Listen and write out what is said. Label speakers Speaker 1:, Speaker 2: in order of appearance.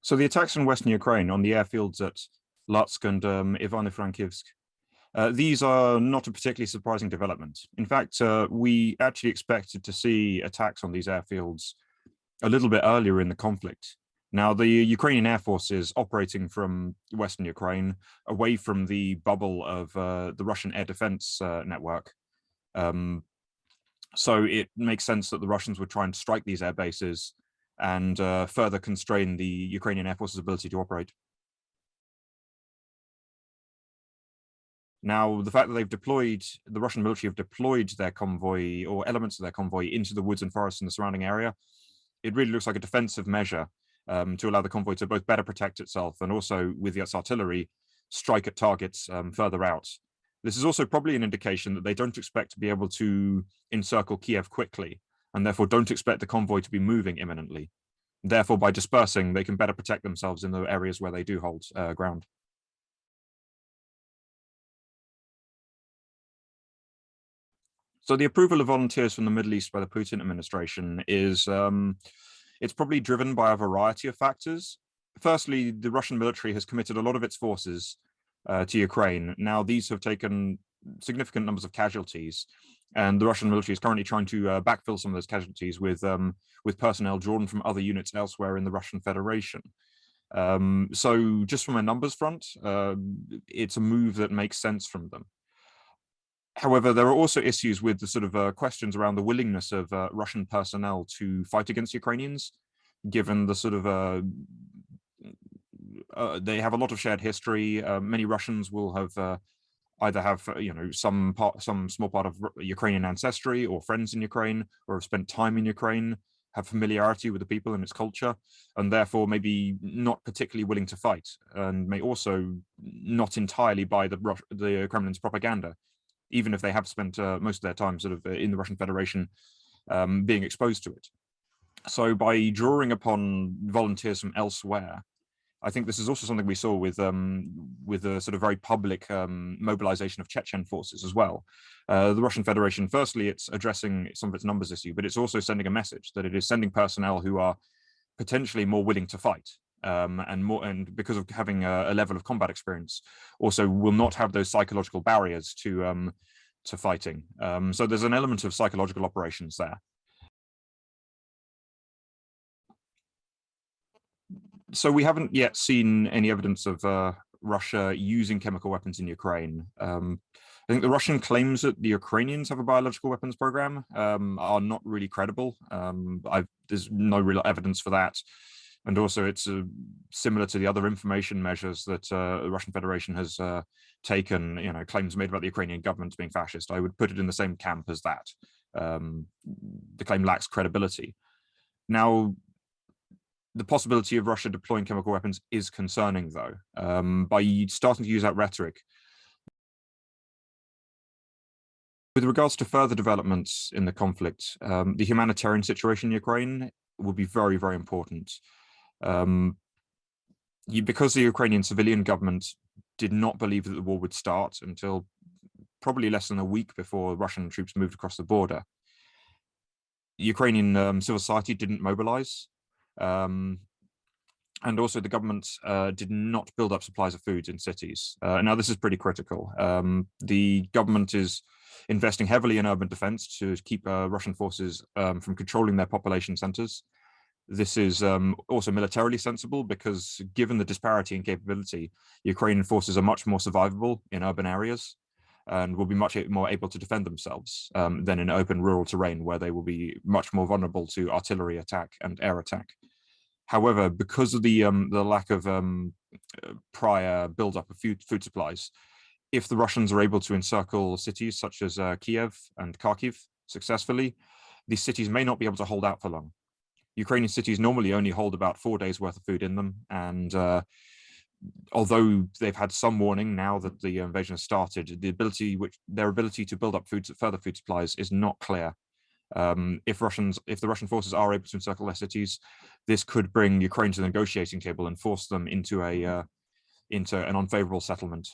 Speaker 1: So the attacks in Western Ukraine on the airfields at Lutsk and Ivano-Frankivsk, these are not a particularly surprising development. In fact, we actually expected to see attacks on these airfields a little bit earlier in the conflict. Now, the Ukrainian Air Force is operating from Western Ukraine, away from the bubble of the Russian air defense network. So it makes sense that the Russians would try and strike these air bases and further constrain the Ukrainian Air Force's ability to operate. Now, the fact that the Russian military have deployed their convoy or elements of their convoy into the woods and forests in the surrounding area, it really looks like a defensive measure to allow the convoy to both better protect itself and also, with its artillery, strike at targets further out. This is also probably an indication that they don't expect to be able to encircle Kyiv quickly, and therefore don't expect the convoy to be moving imminently. Therefore, by dispersing, they can better protect themselves in the areas where they do hold ground. So the approval of volunteers from the Middle East by the Putin administration is, it's probably driven by a variety of factors. Firstly, the Russian military has committed a lot of its forces to Ukraine. Now, these have taken significant numbers of casualties, and the Russian military is currently trying to backfill some of those casualties with personnel drawn from other units elsewhere in the Russian Federation. So just from a numbers front, it's a move that makes sense from them. However, there are also issues with the sort of questions around the willingness of Russian personnel to fight against Ukrainians, given the sort of they have a lot of shared history. Many Russians will have either have some small part of Ukrainian ancestry or friends in Ukraine, or have spent time in Ukraine, have familiarity with the people and its culture, and therefore maybe not particularly willing to fight, and may also not entirely buy the Kremlin's propaganda, even if they have spent most of their time sort of in the Russian Federation being exposed to it. So by drawing upon volunteers from elsewhere, I think this is also something we saw with the sort of very public mobilization of Chechen forces as well. The Russian Federation, firstly, it's addressing some of its numbers issue, but it's also sending a message that it is sending personnel who are potentially more willing to fight. And because of having a level of combat experience, also will not have those psychological barriers to fighting. So there's an element of psychological operations there. So we haven't yet seen any evidence of Russia using chemical weapons in Ukraine. I think the Russian claims that the Ukrainians have a biological weapons program are not really credible. There's no real evidence for that. And also it's similar to the other information measures that the Russian Federation has taken, claims made about the Ukrainian government being fascist. I would put it in the same camp as that. The claim lacks credibility. Now, the possibility of Russia deploying chemical weapons is concerning, though. By starting to use that rhetoric, with regards to further developments in the conflict, the humanitarian situation in Ukraine will be very, very important. Because the Ukrainian civilian government did not believe that the war would start until probably less than a week before Russian troops moved across the border, Ukrainian civil society didn't mobilize. And also the government did not build up supplies of food in cities. Now, this is pretty critical. The government is investing heavily in urban defense to keep Russian forces from controlling their population centers. This is also militarily sensible because, given the disparity in capability, Ukrainian forces are much more survivable in urban areas and will be much more able to defend themselves than in open rural terrain, where they will be much more vulnerable to artillery attack and air attack. However, because of the lack of prior buildup of food supplies, if the Russians are able to encircle cities such as Kyiv and Kharkiv successfully, these cities may not be able to hold out for long. Ukrainian cities normally only hold about 4 days worth of food in them, and although they've had some warning now that the invasion has started, their ability to build up further food supplies is not clear. If the Russian forces are able to encircle their cities, this could bring Ukraine to the negotiating table and force them into an unfavorable settlement.